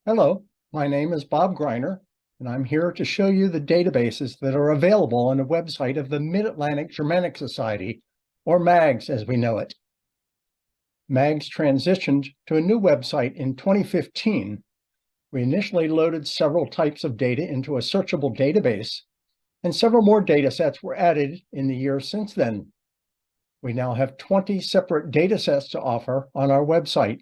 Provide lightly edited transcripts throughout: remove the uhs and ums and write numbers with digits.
Hello, my name is Bob Greiner, and I'm here to show you the databases that are available on the website of the Mid-Atlantic Germanic Society, or MAGS as we know it. MAGS transitioned to a new website in 2015. We initially loaded several types of data into a searchable database, and several more data sets were added in the years since then. We now have 20 separate data sets to offer on our website.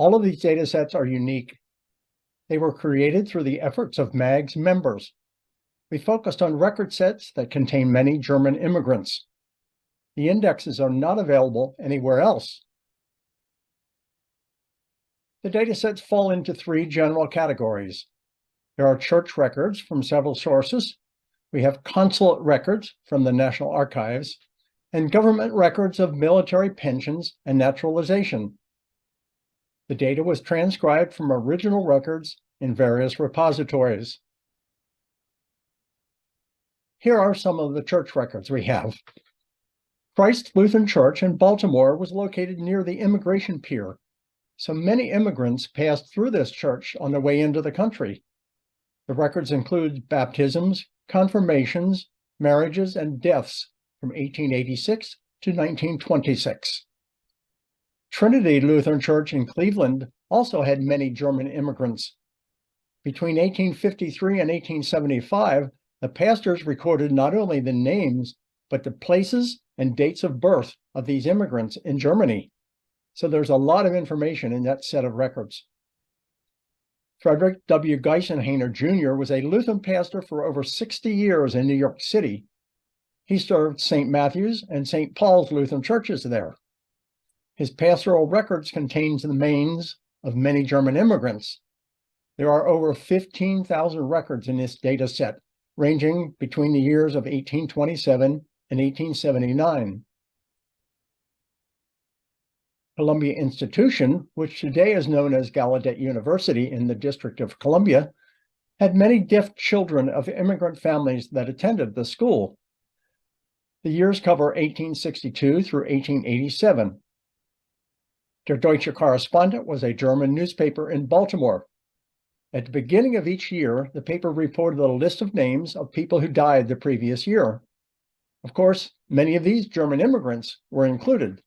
All of these data sets are unique. They were created through the efforts of MAGS members. We focused on record sets that contain many German immigrants. The indexes are not available anywhere else. The data sets fall into three general categories. There are church records from several sources. We have consulate records from the National Archives, and government records of military pensions and naturalization. The data was transcribed from original records in various repositories. Here are some of the church records we have. Christ Lutheran Church in Baltimore was located near the immigration pier, so many immigrants passed through this church on their way into the country. The records include baptisms, confirmations, marriages, and deaths from 1886 to 1926. Trinity Lutheran Church in Cleveland also had many German immigrants. Between 1853 and 1875, the pastors recorded not only the names, but the places and dates of birth of these immigrants in Germany. So there's a lot of information in that set of records. Frederick W. Geisenhainer Jr. was a Lutheran pastor for over 60 years in New York City. He served St. Matthew's and St. Paul's Lutheran churches there. His pastoral records contain the names of many German immigrants. There are over 15,000 records in this data set, ranging between the years of 1827 and 1879. Columbia Institution, which today is known as Gallaudet University in the District of Columbia, had many deaf children of immigrant families that attended the school. The years cover 1862 through 1887. Der Deutsche Correspondent was a German newspaper in Baltimore. At the beginning of each year, the paper reported a list of names of people who died the previous year. Of course, many of these German immigrants were included.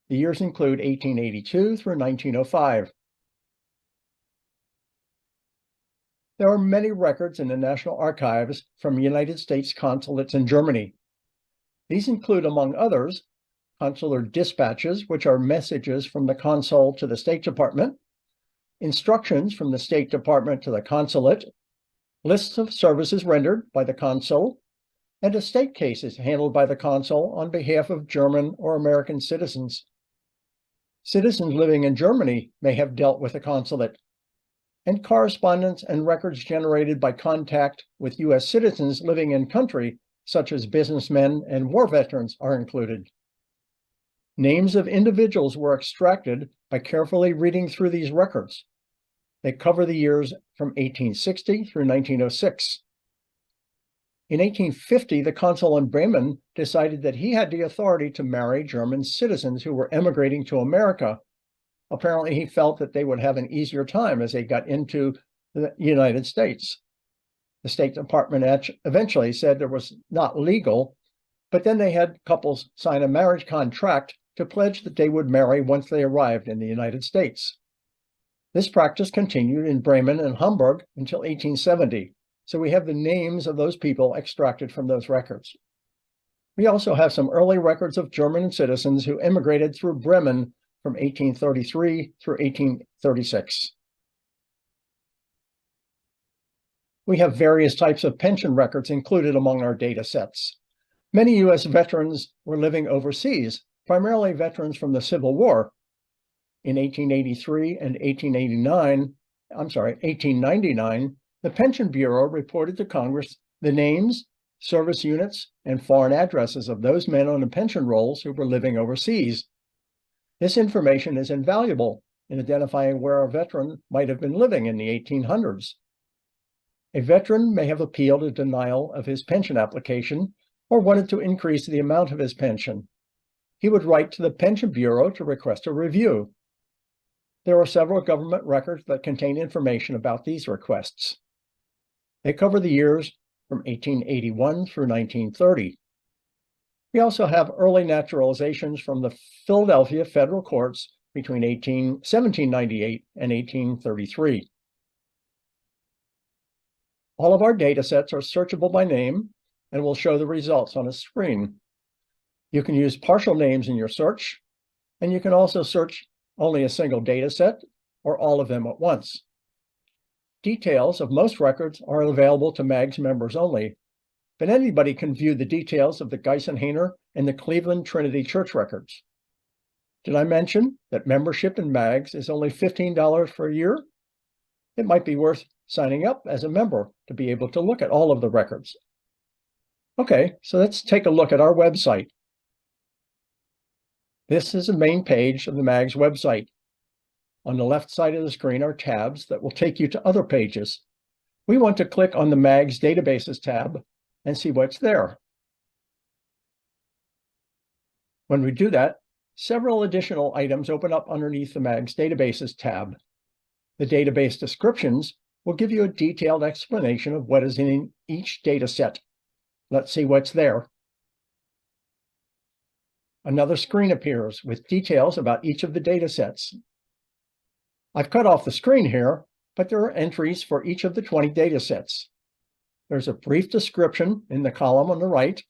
The years include 1882 through 1905. There are many records in the National Archives from United States consulates in Germany. These include, among others, consular dispatches, which are messages from the consul to the State Department, instructions from the State Department to the consulate, lists of services rendered by the consul, and estate cases handled by the consul on behalf of German or American citizens. Citizens living in Germany may have dealt with the consulate, and correspondence and records generated by contact with U.S. citizens living in country, such as businessmen and war veterans, are included. Names of individuals were extracted by carefully reading through these records. They cover the years from 1860 through 1906. In 1850, the consul in Bremen decided that he had the authority to marry German citizens who were emigrating to America. Apparently, he felt that they would have an easier time as they got into the United States. The State Department eventually said it was not legal, but then they had couples sign a marriage contract to pledge that they would marry once they arrived in the United States. This practice continued in Bremen and Hamburg until 1870. So we have the names of those people extracted from those records. We also have some early records of German citizens who immigrated through Bremen from 1833 through 1836. We have various types of pension records included among our data sets. Many U.S. veterans were living overseas, primarily veterans from the Civil War. In 1883 and 1899, the Pension Bureau reported to Congress the names, service units, and foreign addresses of those men on the pension rolls who were living overseas. This information is invaluable in identifying where a veteran might have been living in the 1800s. A veteran may have appealed a denial of his pension application or wanted to increase the amount of his pension. He would write to the Pension Bureau to request a review. There are several government records that contain information about these requests. They cover the years from 1881 through 1930. We also have early naturalizations from the Philadelphia federal courts between 1798 and 1833. All of our data sets are searchable by name and will show the results on a screen. You can use partial names in your search, and you can also search only a single data set or all of them at once. Details of most records are available to MAGS members only, but anybody can view the details of the Geisenhainer and the Cleveland Trinity Church records. Did I mention that membership in MAGS is only $15 for a year? It might be worth signing up as a member to be able to look at all of the records. Okay, so let's take a look at our website. This is the main page of the MAGS website. On the left side of the screen are tabs that will take you to other pages. We want to click on the MAGS Databases tab and see what's there. When we do that, several additional items open up underneath the MAGS Databases tab. The database descriptions will give you a detailed explanation of what is in each data set. Let's see what's there. Another screen appears with details about each of the data sets. I've cut off the screen here, but there are entries for each of the 20 data sets. There's a brief description in the column on the right,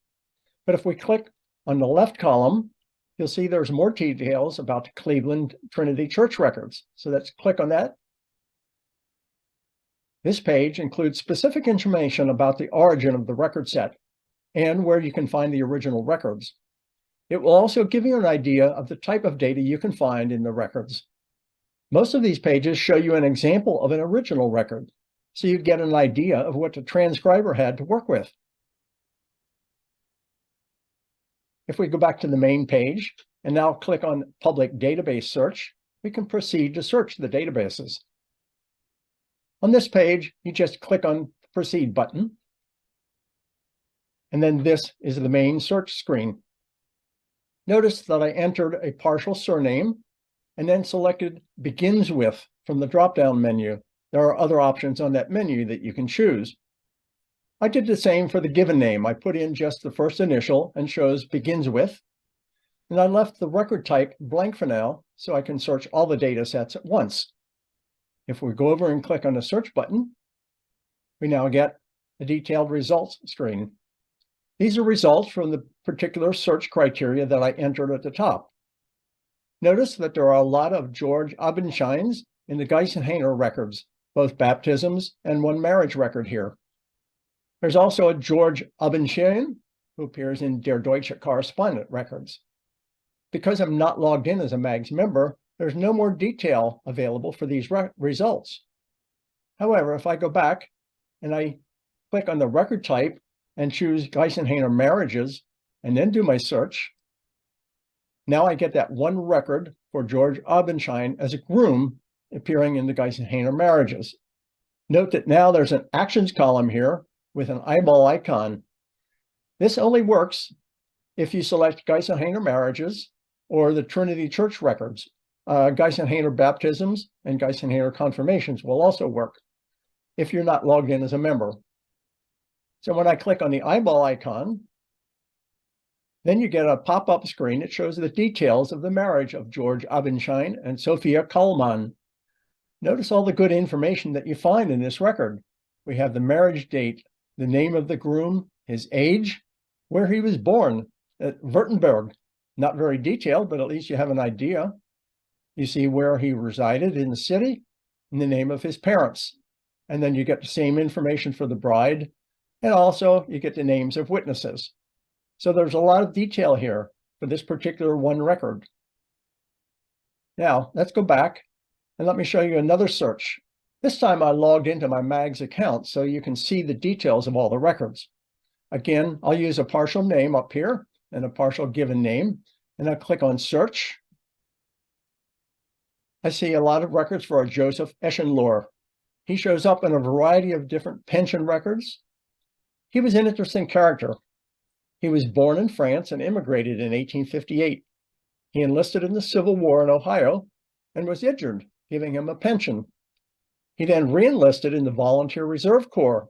but if we click on the left column, you'll see there's more details about the Cleveland Trinity Church records. So let's click on that. This page includes specific information about the origin of the record set and where you can find the original records. It will also give you an idea of the type of data you can find in the records. Most of these pages show you an example of an original record, so you get an idea of what the transcriber had to work with. If we go back to the main page and now click on Public Database Search, we can proceed to search the databases. On this page, you just click on the Proceed button, and then this is the main search screen. Notice that I entered a partial surname and then selected Begins With from the drop-down menu. There are other options on that menu that you can choose. I did the same for the given name. I put in just the first initial and chose Begins With, and I left the record type blank for now so I can search all the data sets at once. If we go over and click on the search button, we now get the detailed results screen. These are results from the particular search criteria that I entered at the top. Notice that there are a lot of George Abenscheins in the Geisenhainer records, both baptisms and one marriage record here. There's also a George Abenschein who appears in Der Deutsche Correspondent records. Because I'm not logged in as a MAGS member, there's no more detail available for these results. However, if I go back and I click on the record type and choose Geisenhainer marriages and then do my search, now I get that one record for George Abenschein as a groom appearing in the Geisenhainer marriages. Note that now there's an actions column here with an eyeball icon. This only works if you select Geisenhainer marriages or the Trinity Church records. Geisenhainer baptisms and Geisenhainer confirmations will also work if you're not logged in as a member. So when I click on the eyeball icon, then you get a pop-up screen that shows the details of the marriage of George Abenschein and Sophia Kallmann. Notice all the good information that you find in this record. We have the marriage date, the name of the groom, his age, where he was born at Württemberg. Not very detailed, but at least you have an idea. You see where he resided in the city and the name of his parents. And then you get the same information for the bride. And also you get the names of witnesses. So there's a lot of detail here for this particular one record. Now, let's go back and let me show you another search. This time I logged into my MAGS account so you can see the details of all the records. Again, I'll use a partial name up here and a partial given name, and I'll click on Search. I see a lot of records for a Joseph Eschenlohr. He shows up in a variety of different pension records. He was an interesting character. He was born in France and immigrated in 1858. He enlisted in the Civil War in Ohio and was injured giving him a pension. He then re-enlisted in the Volunteer Reserve Corps.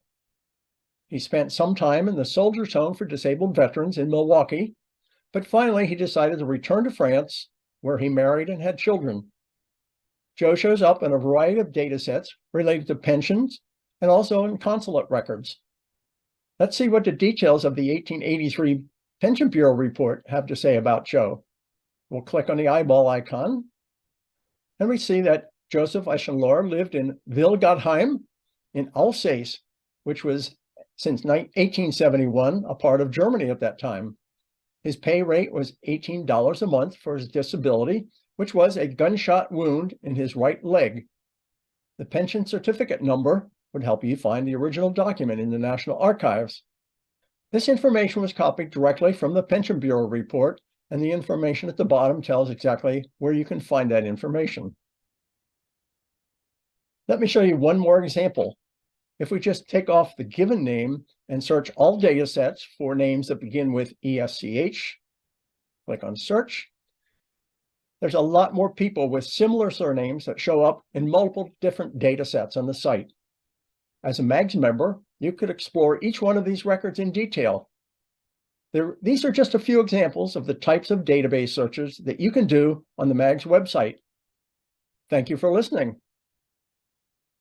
He spent some time in the Soldiers' Home for Disabled Veterans in Milwaukee, but finally he decided to return to France, where he married and had children. Joe shows up in a variety of data sets related to pensions and also in consulate records. Let's see what the details of the 1883 Pension Bureau report have to say about Joe. We'll click on the eyeball icon, and we see that Joseph Eschenlohr lived in Wilgardheim in Alsace, which was since 1871 a part of Germany at that time. His pay rate was $18 a month for his disability, which was a gunshot wound in his right leg. The pension certificate number would help you find the original document in the National Archives. This information was copied directly from the Pension Bureau report, and the information at the bottom tells exactly where you can find that information. Let me show you one more example. If we just take off the given name and search all data sets for names that begin with ESCH, click on search, there's a lot more people with similar surnames that show up in multiple different data sets on the site. As a MAGS member, you could explore each one of these records in detail. These are just a few examples of the types of database searches that you can do on the MAGS website. Thank you for listening.